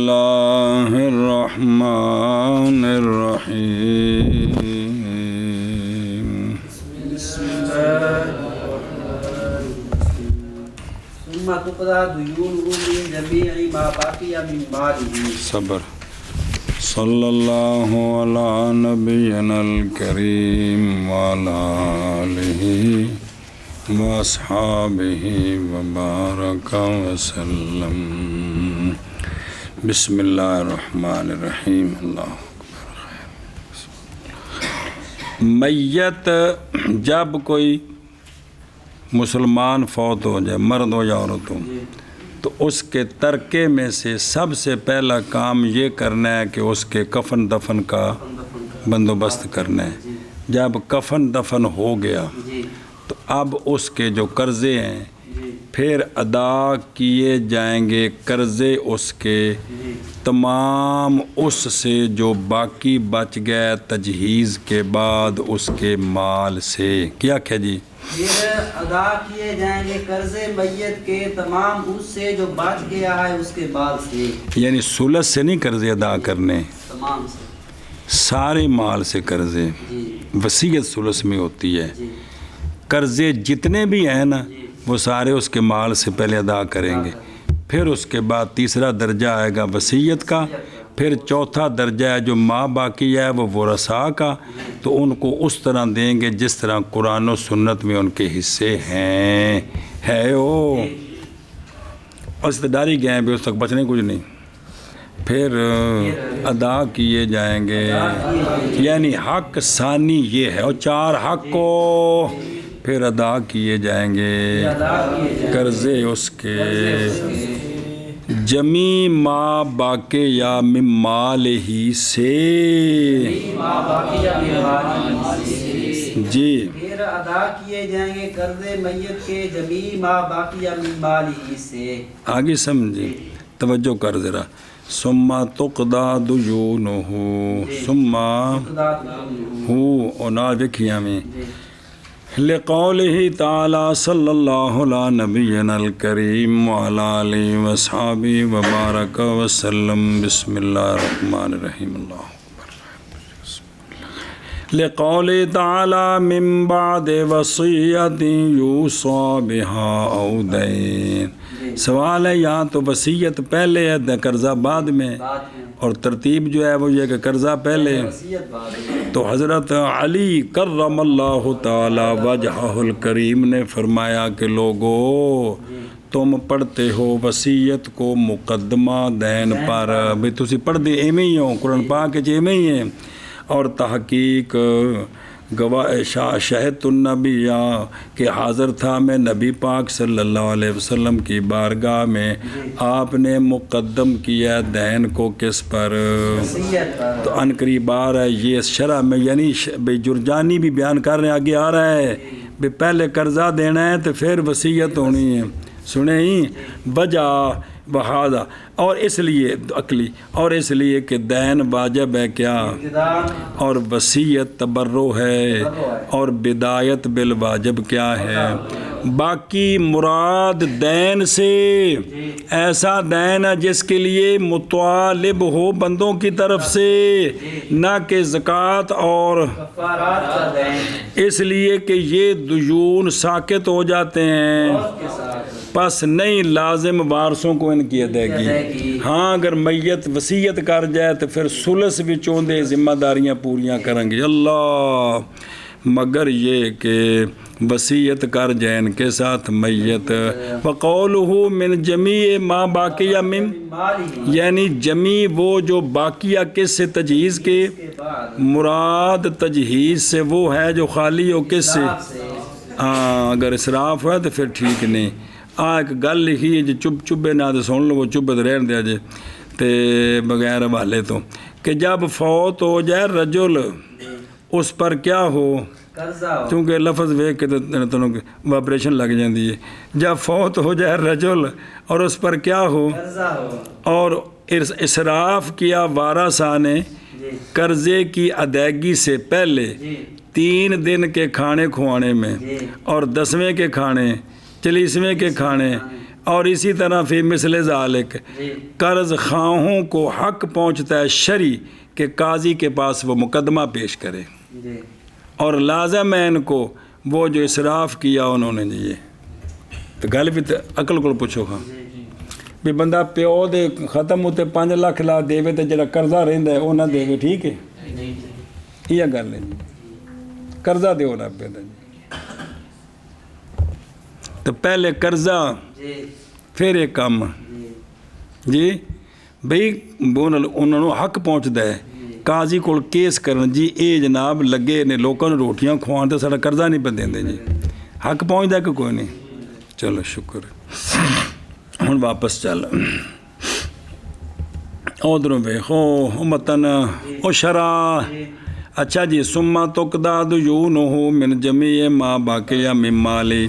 اللہ الرحمن الرحیم ثم تقضى ديونه من جميع ما بقي من ماله. صبر صلی اللہ علی نبینا الکریم وعلی آلہ واصحابہ وبارک وسلم. بسم اللہ الرحمن الرحیم. اللہ اکبر. میت جب کوئی مسلمان فوت ہو جائے، مرد ہو یا عورت ہو، تو اس کے ترکے میں سے سب سے پہلا کام یہ کرنا ہے کہ اس کے کفن دفن کا بندوبست کرنا ہے. جب کفن دفن ہو گیا تو اب اس کے جو قرضے ہیں پھر ادا کیے جائیں گے. قرضے اس کے تمام اس سے جو باقی بچ گئے تجہیز کے بعد اس کے مال سے. کیا کیا جی؟ یہ ادا کیے جائیں گے قرضے میت کے تمام اس سے جو بچ گیا ہے اس کے بعد سے. یعنی ثلث سے نہیں قرضے ادا کرنے، تمام سے سارے مال سے قرضے. وصیت ثلث میں ہوتی ہے. قرضے جتنے بھی ہیں نا وہ سارے اس کے مال سے پہلے ادا کریں گے. پھر اس کے بعد تیسرا درجہ آئے گا وصیت کا. پھر چوتھا درجہ ہے جو ماں باقی ہے وہ ورثاء کا، تو ان کو اس طرح دیں گے جس طرح قرآن و سنت میں ان کے حصے ہیں. ہے اس داری گئے بھی اس تک بچنے کچھ نہیں. پھر ادا کیے جائیں گے، یعنی حق ثانی یہ ہے، اور چار حق کو پھر ادا کیے جائیں گے. قرضے اس کے جمی ما باقی یا من مال ہی سے جی. پھر ادا کیے جائیں گے قرضے میت کے جمی ما باقی من مال ہی سے. آگے سمجھے، توجہ کر ذرا. ثم تقضى ديونه ثم ہو اور نال وکھیاں میں لقوله تعالی صلی اللہ علی نبینا الکریم وعلی آلہ وصحابہ وبارک وسلم. بسم اللہ الرحمن الرحیم. اللہ لقوله تعالی من بعد وصیۃ یوصی بها او دین. سوال ہے یہاں تو وصیت پہلے ہے قرضہ بعد میں، اور ترتیب جو ہے وہ یہ کہ قرضہ پہلے. تو حضرت علی کرم اللہ تعالی وجہہ الکریم نے فرمایا کہ لوگو تم پڑھتے ہو وصیت کو مقدمہ دین پر. بھئی تسی پڑھ دے ایویں ہی ہو، قرآن پاک کے ایویں ہی ہیں. اور تحقیق شہد النبی کہ حاضر تھا میں نبی پاک صلی اللہ علیہ وسلم کی بارگاہ میں. آپ نے مقدم کیا دین کو کس پر؟ تو ان قریب آ رہا ہے یہ شرح میں، یعنی بھئی جرجانی بھی بیان کر رہے ہیں، آگے آ رہا ہے بھئی پہلے قرضہ دینا ہے تو پھر وصیت ہونی ہے. سنیں ہی وجہ بہذا، اور اس لیے عقلی، اور اس لیے کہ دین واجب ہے کیا، اور وصیت تبرع ہے، اور بدایت بالواجب کیا ہے. باقی مراد دین سے ایسا دین ہے جس کے لیے مطالب ہو بندوں کی طرف سے، نہ کہ زکوٰۃ اور اس لیے کہ یہ دیون ساقط ہو جاتے ہیں، پس نہیں لازم وارثوں کو ان کی ادائیگی. ہاں اگر میت وصیت کر جائے تو پھر ثلث بھی چوندے ذمہ داریاں پوریاں کریں گے. اللہ مگر یہ کہ وصیت کر جائے ان کے ساتھ میت. وقولہ من جمیع ما باقیہ من، یعنی جمی وہ جو باقیہ کس سے تجہیز کے، مراد تجہیز سے وہ ہے جو خالی ہو کس سے. ہاں اگر اسراف ہے تو پھر ٹھیک نہیں. ایک گل لکھی ہے جی چبے نہ تو سن لو، وہ چبے تو رہن دیا جی تے بغیر حوالے تو، کہ جب فوت ہو جائے رجل اس پر کیا ہو، کیونکہ لفظ ویک کے تو وائبریشن لگ جاتی ہے. جب فوت ہو جائے رجل اور اس پر کیا ہو، اور اسراف کیا وارثاں نے قرضے کی ادائیگی سے پہلے 3 دن کے کھانے کھوانے میں اور 10ویں کے کھانے 40ویں کے کھانے اور اسی طرح فی مثل ذالک قرض خواہوں کو حق پہنچتا ہے شرعی کہ قاضی کے پاس وہ مقدمہ پیش کرے، اور لازم ہے ان کو وہ جو اسراف کیا انہوں نے جی یہ تو گل بھی عقل کو پوچھو ہاں بھی بندہ پیو دے ختم ہوتے 5 لاکھ لا دے تو جڑا قرضہ رہندا ہے وہ نہ دے، ٹھیک ہے یہ گل ہے قرضہ دیو نہ پہ جی تو پہلے قرضہ پھر ایک کام جی بھئی انہوں نے حق پہنچتا ہے قاضی کو کیس کرن جی اے جناب لگے نے لوگوں نے روٹیاں کھوان تو سارا قرضہ نہیں پہ دیندے جی حق پہنچتا ہے کہ کوئی نہیں. چلو شکر ہوں واپس چل ادھروں ویخو متن او شرع اچھا جی سما تقدا دیونہ من جمیع ما باقی من مالی،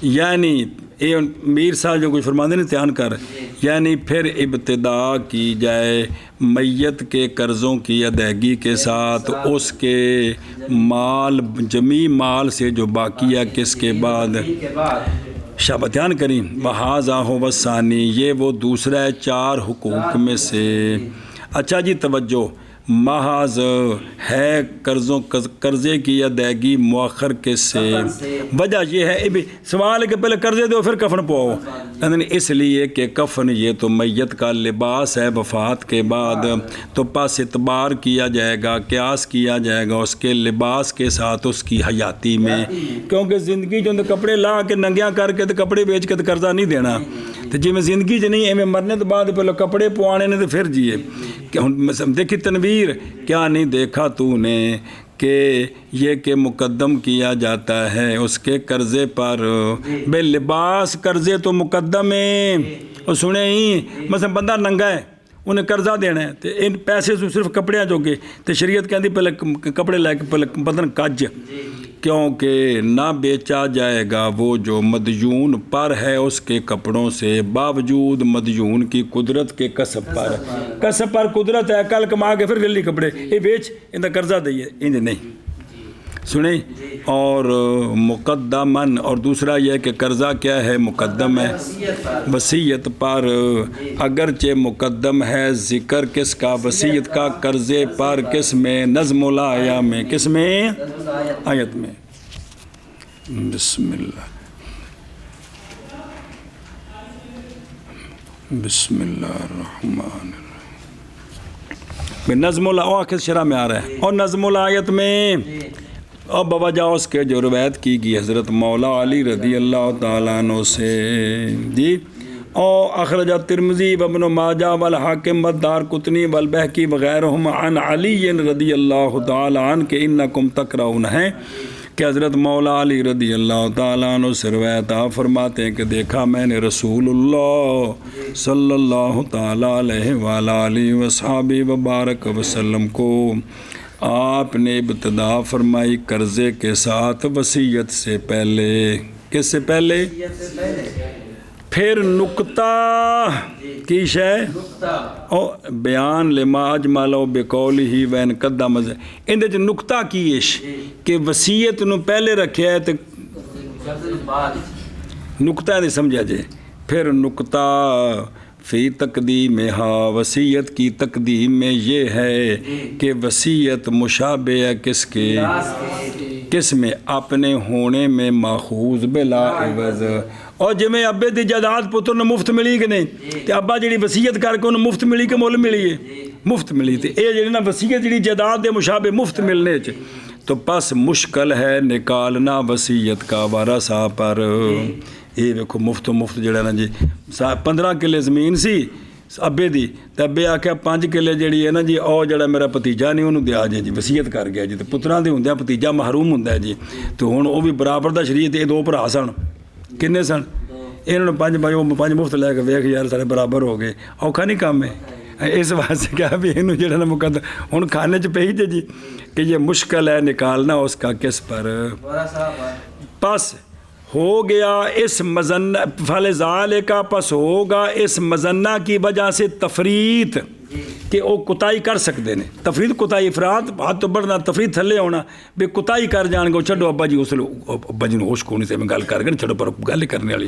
یعنی یہ میر صاحب جو کچھ فرماندے نے دھیان کر، یعنی پھر ابتدا کی جائے میت کے قرضوں کی ادائیگی کے ساتھ اس کے مال جمیع مال سے جو باقی ہے کس کے بعد شابہ دھیان کریں وہذا هو الثانی یہ وہ دوسرا ہے 4 حقوق میں سے. اچھا جی توجہ محض ہے قرضے کی ادائیگی مؤخر کس سے، وجہ یہ ہے سوال ہے کہ پہلے قرضے دو پھر کفن پواؤ، اس لیے کہ کفن یہ تو میت کا لباس ہے وفات کے بعد، تو پس اعتبار کیا جائے گا قیاس کیا جائے گا اس کے لباس کے ساتھ اس کی حیاتی میں، کیونکہ زندگی جو کپڑے لا کے ننگیاں کر کے تو کپڑے بیچ کے تو قرضہ نہیں دینا، تو جی میں زندگی جو نہیں ایویں مرنے تو بعد پہلے کپڑے پوانے نے تو پھر جیے. دیکھی تنویر کیا نہیں دیکھا تو نے کہ یہ کہ مقدم کیا جاتا ہے اس کے قرضے پر بے لباس قرضے تو مقدم ہیں. اور سنے ہی مثلا بندہ ننگا ہے انہیں قرضہ دینا ہے تو ان پیسے سے صرف کپڑے جوگے تو شریعت کہتی پہلے کپڑے لے کے پہلے بدن کج، کیونکہ نہ بیچا جائے گا وہ جو مدیون پر ہے اس کے کپڑوں سے باوجود مدیون کی قدرت کے کسب پر قدرت ہے کل کما کے پھر للی کپڑے یہ بیچ ان کا قرضہ دئیے انہیں نہیں سنیں. اور مقدمن اور دوسرا یہ کہ قرضہ کیا ہے مقدم ہے وصیت پر، اگرچہ مقدم ہے ذکر کس کا وصیت کا قرضے پر کس میں نظم الآیہ میں کس میں آیت میں. بسم اللہ بسم اللہ الرحمن الرحیم نظم الآیہ کس شرح میں آ رہا ہے اور نظم الآیت میں اور بوجہ اس کے جو روایت کی گئی حضرت مولا علی رضی اللہ تعالیٰ عنہ سے جی اور اخرج ترمذی وابن ماجہ والحاکم والدارقطنی والبہقی وغیرہم عن علی رضی اللہ تعالیٰ عنہ کہ انکم تقرؤون ہے کہ حضرت مولا علی رضی اللہ تعالیٰ عنہ سے روایت فرماتے ہیں کہ دیکھا میں نے رسول اللہ صلی اللہ تعالیٰ علیہ وآلہ وصحبہ وبارک وسلم کو آپ نے ابتدا فرمائی قرضے کے ساتھ وصیت سے پہلے کس سے پہلے پھر نقطہ کی شے اور بیان لما اجملو بقولہ وین قدم اندے جو نقطہ کیش کہ وصیت نو پہلے رکھے ہے تو نقطہ نہیں سمجھا جائے پھر نقطہ فی تقدیم وصیت کی تقدیم میں یہ ہے کہ وصیت مشابہ ہے کس کے کس میں اپنے ہونے میں ماخوذ بلا عوض اور جمیں ابے دی جائیداد پتر نے مفت ملی کہ نہیں کہ ابا جڑی وصیت کر کے انہوں مفت ملی کہ مول ملی ہے مفت ملی تھی اے جڑی نا وصیت جڑی جائیداد دے مشابہ مفت ملنے چ تو پس مشکل ہے نکالنا وصیت کا وارثہ پر. یہ دیکھو مفت جڑا نا جی 15 کلے زمین سی ابے دی تے ابے آکھیا 5 کلے جڑی ہے نا جی او جڑا میرا بھتیجا نہیں انہوں دیا جی وصیت کر گیا جی تے پتراں دے ہوندے بھتیجا محروم ہوندا ہے جی تو ہن او بھی برابر دا شریعت یہ 2 بھرا سن کنے سن انہوں نے 5 مفت لے کے ویکھ یار سارے برابر ہو گئے اوکھا نہیں کام ہے اس واسطے کیا بھی انہوں جڑا نا مقدم ہن کھانے چ پئی جی کہ یہ مشکل ہے نکالنا اس کا کس پر پس ہو گیا اس مظنہ فلذالک کا پس ہوگا اس مظنہ کی وجہ سے تفریط کہ وہ کوتاہی کر سکتے ہیں تفریط کوتاہی افراد ہاتھ تو بڑھنا تفریط تھلے ہونا بے کوتاہی کر جان گے چھڈو ابا جی اس ابا جی ہوش کو نہیں سے میں گل کر کے چھڈو پر گل کرنے والی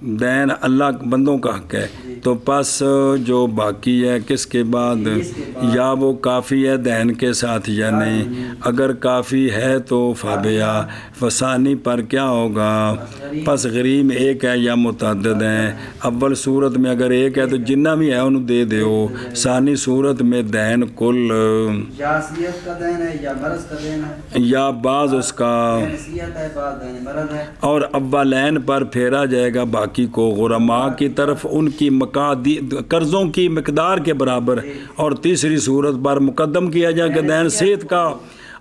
دین اللہ بندوں کا حق ہے، تو پس جو باقی ہے کس کے بعد، یا وہ کافی ہے دین کے ساتھ یا نہیں، اگر کافی ہے تو فابیا، فسانی پر کیا ہوگا، پس غریم ایک ہے یا متعدد ہیں، اول صورت میں اگر ایک ہے تو جنہ بھی ہے انہوں دے دیو، ثانی صورت میں دین کل یا حیثیت کا دین ہے یا مرض کا دین ہے، یا بعض اس کا، حیثیت ہے بعض دین مرض ہے، اور اولین پر پھیرا جائے گا باقی کو غرماء کی طرف ان کی قرضوں کی مقدار کے برابر، اور تیسری صورت پر مقدم کیا جائے گا دین صحت کا،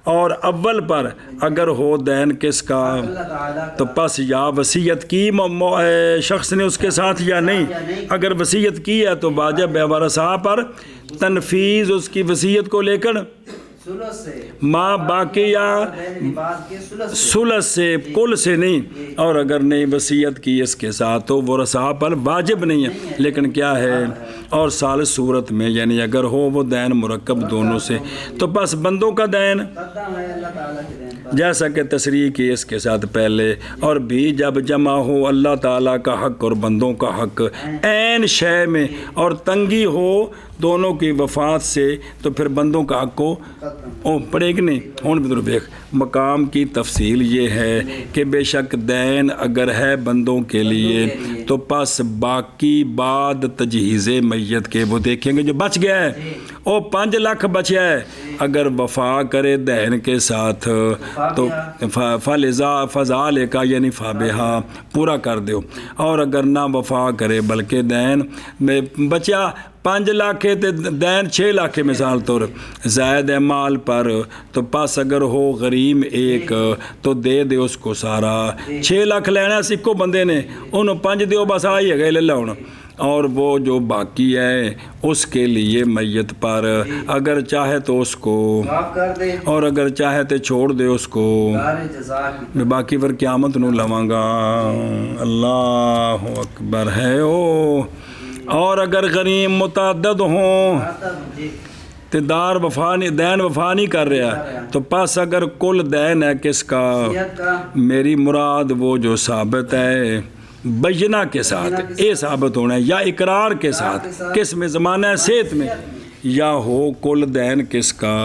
اور اول پر اگر ہو دین کس کا، اللہ تعالیٰ تو پس یا وصیت کی شخص نے اس کے ساتھ یا نہیں، اگر وصیت کی ہے تو واجب ہے ورثاء پر تنفیذ اس کی وصیت کو لے کر ثلث سے ماں باقی یا دین بعد کے ثلث سے، ثلث سے کل سے نہیں، اور اگر نہیں وصیت کی اس کے ساتھ تو ورثاء پر واجب نہیں ہے، لیکن کیا ہے، اور ثالث صورت میں یعنی اگر ہو وہ دین مرکب دونوں سے، تو بس بندوں کا دین مقدم ہے اللہ تعالیٰ کے دین پر، جیسا کہ تصریح کی اس کے ساتھ پہلے، اور بھی جب جمع ہو اللہ تعالیٰ کا حق اور بندوں کا حق عین شے میں، اور تنگی ہو دونوں کی وفات سے، تو پھر بندوں کا حق کو پڑے گی نہیں۔ ہون بھی دیکھ مقام کی تفصیل یہ ہے کہ بے شک دین اگر ہے بندوں کے لیے تو پس باقی بعد تجہیز میت کے وہ دیکھیں گے جو بچ گیا ہے، او 5 لاکھ بچیا ہے، اگر وفا کرے دین کے ساتھ تو فضال کا یعنی فابہا پورا کر دیو، اور اگر نہ وفا کرے بلکہ دین میں بچیا 5 لاکھ تے دین 6 لاکھ مثال طور زائد ہے مال پر، تو پس اگر ہو غریم ایک تو دے دے اس کو سارا، 6 لاکھ لینا سکو بندے نے انہوں 5 دیو بس آئی ہے گئے لے لوں، اور وہ جو باقی ہے اس کے لیے میت پر اگر چاہے تو اس کو معاف کر دے، اور اگر چاہے تو چھوڑ دے اس کو، دار جزا کی میں باقی پر قیامت نو لواں گا، اللہ اکبر ہے او، اور اگر غریم متعدد ہوں جی تے دار وفا نہیں دین وفا نہیں کر رہا، تو پس اگر کل دین ہے کس کا، حیثیت کا میری مراد وہ جو ثابت ہے بینہ کے ساتھ، اے ثابت ہونا ہے، یا اقرار کے ساتھ، کس میں زمانہ صحت میں، یا ہو کل دین کس کا،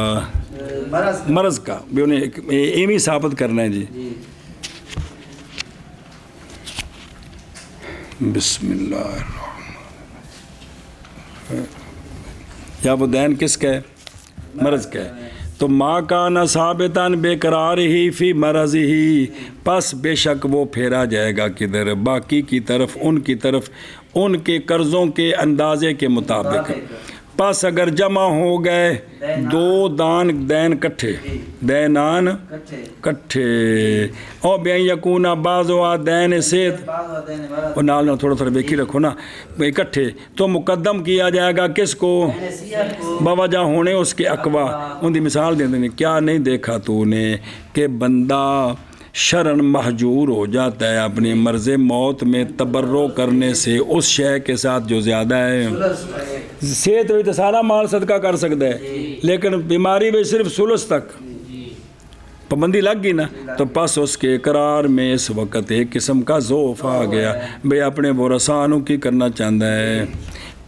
مرض مرض کا، بھی انہیں ایمی ثابت کرنا ہے جی۔ جی بسم اللہ الرحمن، یا وہ دین کس کا ہے، مرض کا ہے، تو ما کان ثابتاً بے قرار ہی فی مرض ہی، پس بے شک وہ پھیرا جائے گا کدھر، باقی کی طرف، ان کی طرف، ان کے قرضوں کے اندازے کے مطابق، پس اگر جمع ہو گئے 2 دین کٹھے، دینان کٹھے، او بے یکونا بعض دین صحت، بعض دین مرض اور نال تھوڑا تھوڑا بیکی رکھو نا اکٹھے، تو مقدم کیا جائے گا کس کو، حیثیت کو باوجہ ہونے اس کے اقوا، ان دی مثال دے دیں، کیا نہیں دیکھا تو نے کہ بندہ شرن محجور ہو جاتا ہے اپنی مرض موت میں تبرع کرنے سے اس شے کے ساتھ جو زیادہ ہے، ثلث ہے، صحت ہوئی تو سارا مال صدقہ کر سکتا ہے، لیکن بیماری میں صرف ثلث تک پابندی لگ گئی نا، تو پس اس کے اقرار میں اس وقت ایک قسم کا ذوف آ گیا، بھئی اپنے ورثاءوں کی کرنا چاہتا ہے،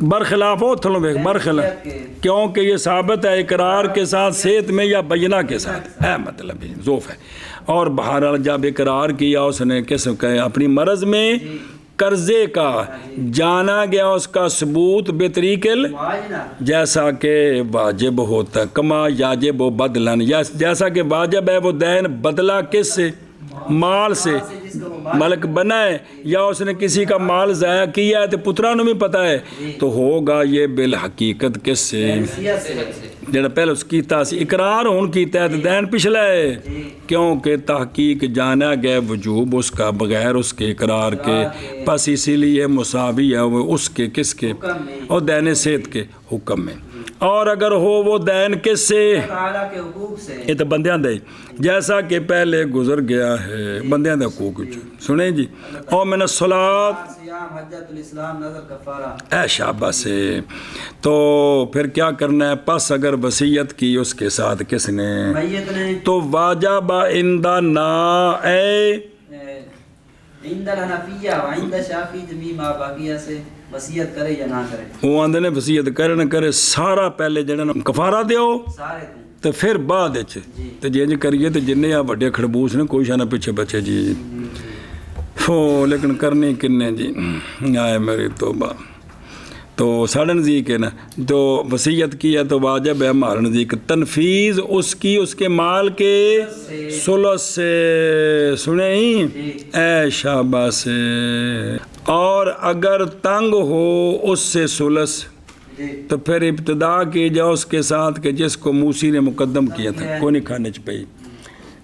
برخلاف ہو تھلوں بے برخلاف، کیونکہ یہ ثابت ہے اقرار کے ساتھ صحت میں یا بینہ کے ساتھ ہے، مطلب ہے ذوف ہے، اور بہرحال جب اقرار کیا اس نے کس کہ اپنی مرض میں قرضے کا جانا گیا اس کا ثبوت بطریق معاینہ جیسا کہ واجب ہوتا ہے، کما یاجب و بدلن، جیسا کہ واجب ہے وہ دین بدلہ کس سے، مال سے، جس کو وہ ملک بنا ہے یا اس نے کسی کا مال ضائع کیا ہے تو پترانوں بھی پتہ ہے، تو ہوگا یہ بالحقیقت کس سے، حیثیت سے، جڑا پہلے اس کیتا سی اقرار ہون کیتا ہے تو دین پچھلا ہے، کیونکہ تحقیق جانا گئے وجوب اس کا بغیر اس کے اقرار کے، پس اسی لیے مساوی ہے وہ اس کے کس کے، اور دین صحت کے حکم میں، اور اگر ہو وہ دین کس سے، تعالیٰ کے حقوق سے، یہ تو بندیاں دے جیسا کہ پہلے گزر گیا ہے، بندیاں دے حقوق سنیں جی، او من الصلاۃ صیام حجۃ الاسلام نظر کفارہ، اے شابہ سے، تو پھر کیا کرنا ہے، پس اگر وصیت کی اس کے ساتھ کس نے، میت نے تو واجب عند نا اے عند الحنفیہ و عند شافعی جمی ما باقیہ سے وصیت کرے یا نہ کرے. وہ آندے نے وصیت کرے نہ کرے سارا پہلے جڑا کفارہ دیو سارے تے پھر بعد وچ تے جے انج کریے تے جننے آ وڈے خربوش نے کوئی شاہ نہ پیچھے بچے جی. لیکن کرنی کنے جی آئے میری توبہ. تو ساڑھے نزدیک ہے نا تو وصیت کی ہے تو واجب ہے ہمارے نزدیک تنفیذ اس کی اس کے مال کے ثلث سے. سنیں ہی اے شابہ سے. اور اگر تنگ ہو اس سے ثلث تو پھر ابتدا کی جاؤ اس کے ساتھ کہ جس کو موسی نے مقدم کیا تھا کوئی نہیں کھانے چ پئی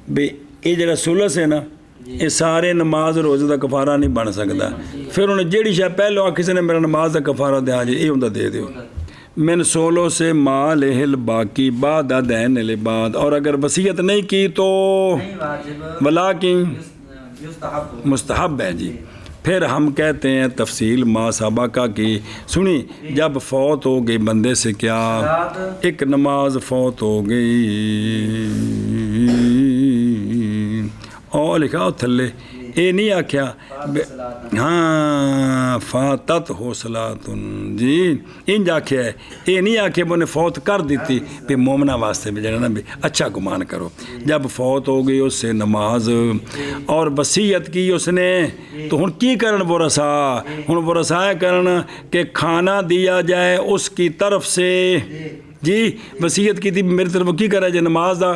بے. یہ جڑا ثلث ہے نا یہ سارے نماز روزے دا کفارہ نہیں بن سکتا. پھر انہیں جیڑی شاہ پہلو کسی نے میرا نماز دا کفارہ دیا جی یہ ہوں دے دیو. من سولو سے مال ہل باقی بعد دین لے بعد. اور اگر وصیت نہیں کی تو ولا کی مستحب ہے جی. پھر ہم کہتے ہیں تفصیل ما سابقہ کی سنی. جب فوت ہو گئی بندے سے کیا ایک نماز فوت ہو گئی اور لکھا ہو تھلے یہ نہیں آکھیا ہاں فاتت ہو صلاتن جی انج آکھیا ہے. یہ نہیں آکھیا وہ نے فوت کر دیتی پہ مومنہ واسطے بھی جانا بھی اچھا گمان کرو. جب فوت ہو گئی اس سے نماز اور وصیت کی اس نے تو ہن کی کرن وہ رسا ہن وہ رسایا کرن کہ کھانا دیا جائے اس کی طرف سے جی. وصیت کی تھی میری طرف کی کرا جائے نماز دا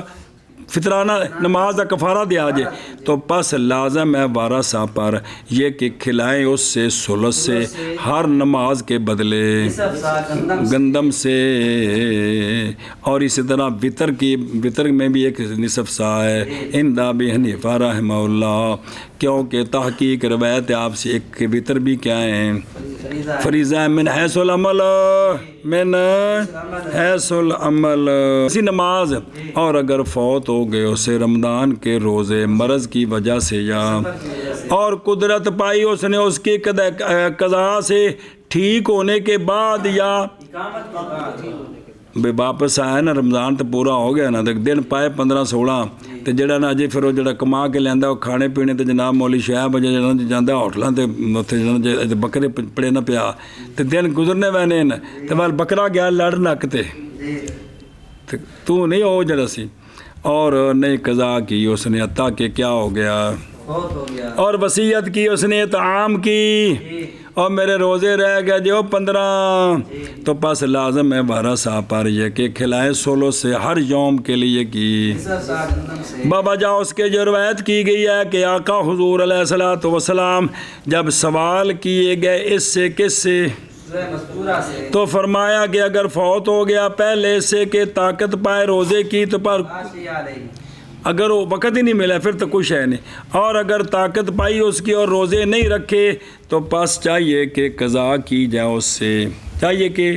فطرانہ نماز دا کفارہ دیا جائے تو پس لازم ہے وارثہ پر یہ کہ کھلائیں اس سے ثلث سے ہر نماز کے بدلے گندم سے. اور اسی طرح وطر میں بھی ایک نصف سا ہے عند ابی حنیفہ رحمہ اللہ کیونکہ تحقیق روایت آپ سے ایک وطر بھی کیا ہیں فریضہ من حیث العمل من حیث العمل اسی نماز. اور اگر فوت ہو گئے اسے رمضان کے روزے مرض کی وجہ سے یا اور قدرت پائی اس نے اس کی قضاء سے ٹھیک ہونے کے بعد یا بے واپس آیا نا رمضان تو پورا ہو گیا نا دن پائے 15-16 تو جڑا نا جی پھر وہ جڑا کما کے لینا وہ کھانے پینے تو جناب مولی شہب جانا ہوٹلاں تے اتنے بکرے پڑے نہ پیا تو دن گزرنے وینے تو وال بکرا گیا لڑ نک تے تو نہیں ہو جڑا سی. اور نہیں قضا کی اس نے عطا کہ کیا ہو گیا اور وصیت کی اس نے اطعام کی اور میرے روزے رہ گئے جو 15 تو پس لازم ہے وارثہ پر یہ کہ کھلائے سولو سے ہر یوم کے لیے کی. بابا جا اس کے جو روایت کی گئی ہے کہ آقا حضور علیہ الصلوۃ والسلام جب سوال کیے گئے اس سے کس سے تو فرمایا کہ اگر فوت ہو گیا پہلے سے کہ طاقت پائے روزے کی تو پر اگر وہ وقت ہی نہیں ملا پھر تو کچھ ہے نہیں. اور اگر طاقت پائی اس کی اور روزے نہیں رکھے تو پس چاہیے کہ قضا کی جائے اس سے چاہیے کہ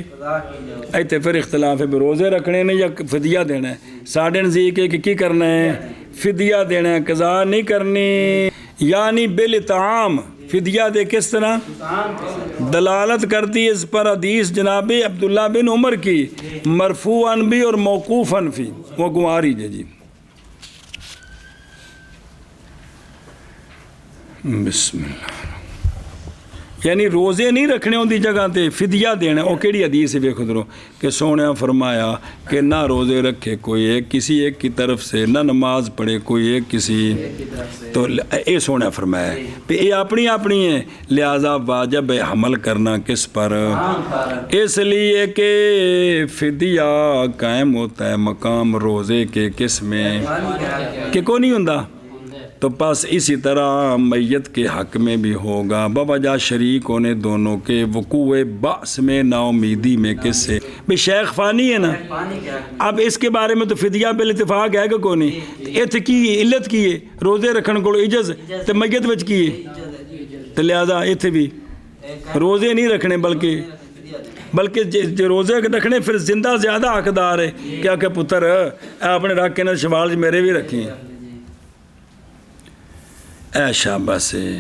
ایتے پھر اختلاف ہے روزے رکھنے نے یا فدیہ دینا ہے. ساڑھے نزدیک ہے کہ کی کرنا ہے فدیہ دینا ہے قضا نہیں کرنی. یعنی بالاطعام فدیہ دے کس طرح دلالت کرتی ہے اس پر حدیث جناب عبداللہ بن عمر کی مرفوعاً بھی اور موقوفاً بھی وہ گواری جی. بسم اللہ یعنی روزے نہیں رکھنے ہوں دی جگہ تے فدیہ دینا. وہ کیڑی حدیث ہے دیکھو درو کہ سونے فرمایا کہ نہ روزے رکھے کوئی ایک کسی ایک کی طرف سے نہ نماز پڑھے کوئی ایک کسی تو اے سونے فرمایا پہ یہ اپنی اپنی ہے لہذا واجب ہے حمل کرنا کس پر اس لیے کہ فدیہ قائم ہوتا ہے مقام روزے کے کس میں کہ کو نہیں ہوندا. تو پس اسی طرح میت کے حق میں بھی ہوگا بوجہ شریک ہونے دونوں کے وقوع باس میں نا امیدی میں کس سے بھی شیخ فانی ہے نا. اب اس کے بارے میں تو فدیہ بالاتفاق ہے کہ کوئی نہیں ات کی علت کی ہے روزے رکھن کو اجز تو میت وچ کی ہے تو لہذا اتنے بھی روزے نہیں رکھنے بلکہ روزے رکھنے پھر زندہ زیادہ حقدار ہے کیا کہ پتر اپنے رکھ کے نا شوال میرے بھی رکھیں اے شابہ سے.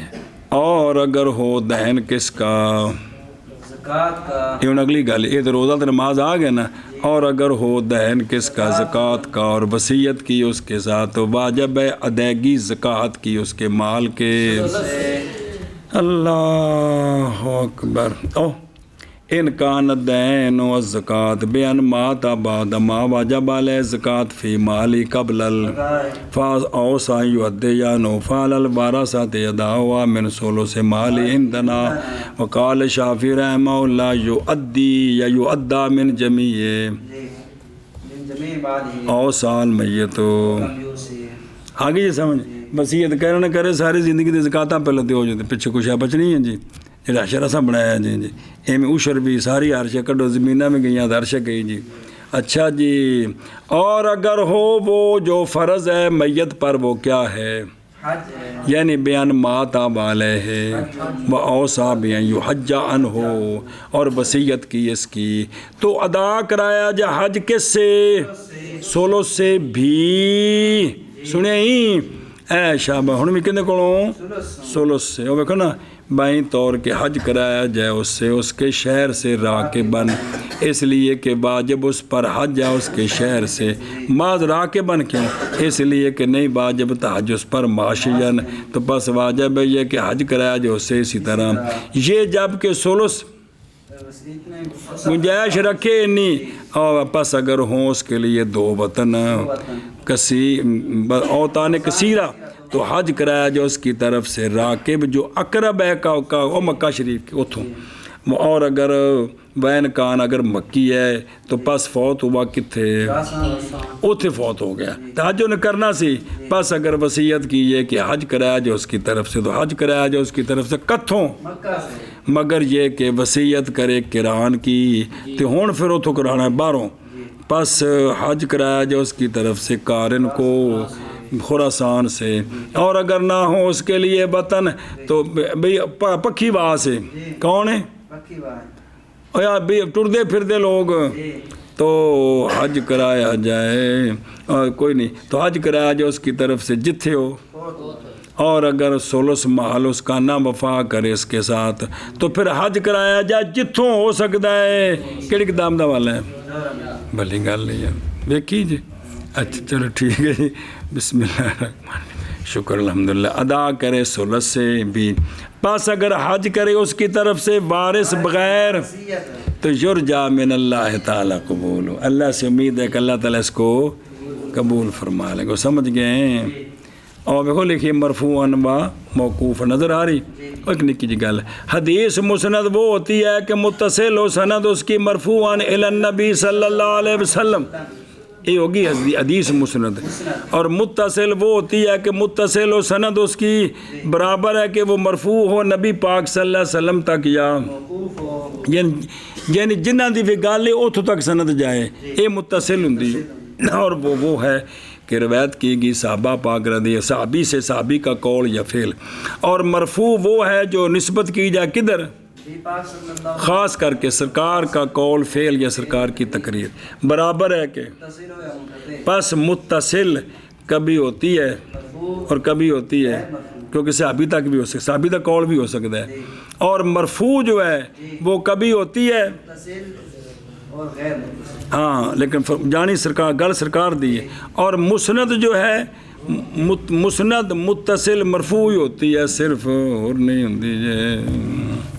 اور اگر ہو دہن کس کا یہ اگلی گل یہ تو روزہ تو نماز آ گیا نا. اور اگر ہو دہن کس کا زکوٰۃ کا اور وصیت کی اس کے ساتھ تو واجب ہے ادائیگی زکوٰۃ کی اس کے مال کے اللہ اکبر. او ان کان الدین والزکات بین مات بعد ما وجب علیہ زکات فی مالی قبل الفاظ اوسا یؤدیانو فعل الورثۃ یدعوا من ثلث مالی عندنا وقال شافعی رحمہ اللہ یؤدی یا یؤدی من جمیع اوصا المیت. آگے جی سمجھ وصیت کرے نہ کرے ساری زندگی دی زکاتاں پہلے تے ہو جاتے پیچھے کچھ ہے بچنی ہے جی جڑا شراسا بنایا جی جی ایویں عشر بھی ساری عرشہ کڈو زمینہ میں گئیاں عرشہ گئی جی. اچھا جی اور اگر ہو وہ جو فرض ہے میت پر وہ کیا ہے یعنی بیان مات علیہ و اوصا بیان یحج عنہ اور وصیت کی اس کی تو ادا کرایا جا حج کس سے سولو سے بھی سنے ہی اے شابہ ہن میں کہنے کولوں سولو سے وہ دیکھو نا بائیں طور کے حج کرایا جائے اس سے اس کے شہر سے راکبن اس لیے کہ واجب اس پر حج ہے اس کے شہر سے ماذ راکبن کیوں اس لیے کہ نہیں واجب تھا حج اس پر معاشین تو بس واجب ہے یہ کہ حج کرایا جائے اس سے اسی طرح یہ جب کہ سولس گنجائش رکھے نہیں اور پس اگر ہوں اس کے لیے دو وطن اوطان کثیرہ تو حج کرایا جو اس کی طرف سے راکب جو اقرب ہے کا مکہ شریف کے اتھوں اور اگر بین کان اگر مکی ہے تو پس فوت ہوا کتھے اتھے فوت ہو گیا تو حج انہیں کرنا سی پس اگر وصیت کی یہ کہ حج کرایا جو اس کی طرف سے تو حج کرایا جو اس کی طرف سے کتھوں مگر یہ کہ وصیت کرے کران کی تو ہون پھر اتھوں کرانا ہے باہروں پس حج کرایا جو اس کی طرف سے کارن کو خراسان سے اور اگر نہ ہو اس کے لیے وطن تو بھئی پکھی باہ سے کون ہے یا ٹردے پھردے لوگ تو حج کرایا جائے کوئی نہیں تو حج کرایا جائے اس کی طرف سے جتھے ہو اور اگر سولس محل اس کا نہ وفا کرے اس کے ساتھ تو پھر حج کرایا جائے جتھوں ہو سکتا ہے کیڑی کتاب دا والا ہے بھلی گل نہیں ہے دیکھی جی اچھا چلو ٹھیک ہے جی بسم اللہ الرحمن الرحیم شکر الحمدللہ ادا کرے سولس سے بھی پس اگر حج کرے اس کی طرف سے وارث بغیر تو یرجا من اللہ تعالی قبول اللہ سے امید ہے کہ اللہ تعالیٰ اس کو قبول فرما لے گا سمجھ گئے اور دیکھو لکھیے مرفوعاً و موقوف نظر آ رہی ایک نکی جی گل حدیث مسند وہ ہوتی ہے کہ متصل و سند اس کی مرفوعاً الی النبی صلی اللہ علیہ وسلم یہ ہوگی حدیث مسند اور متصل وہ ہوتی ہے کہ متصل و سند اس کی برابر ہے کہ وہ مرفوع ہو نبی پاک صلی اللہ علیہ وسلم تک یا یعنی جنہ دی بھی گل ہے اتھوں تک سند جائے یہ متصل ہوندی اور وہ ہے کہ روایت کی گئی صحابہ پاک رضی صحابی سے صحابی کا قول یا فعل اور مرفوع وہ ہے جو نسبت کی جائے کدھر خاص کر کے سرکار کا قول فعل یا سرکار کی تقریر برابر ہے کہ پس متصل کبھی ہوتی ہے اور کبھی ہوتی ہے کیونکہ صحابی تک بھی ہو سکتا صحابی تک قول بھی ہو سکتا ہے اور مرفوع جو ہے وہ کبھی ہوتی ہے ہاں لیکن جانی سرکار گل سرکار دی ہے اور مسند جو ہے مسند متصل مرفوع ہوتی ہے صرف اور نہیں ہوتی ہے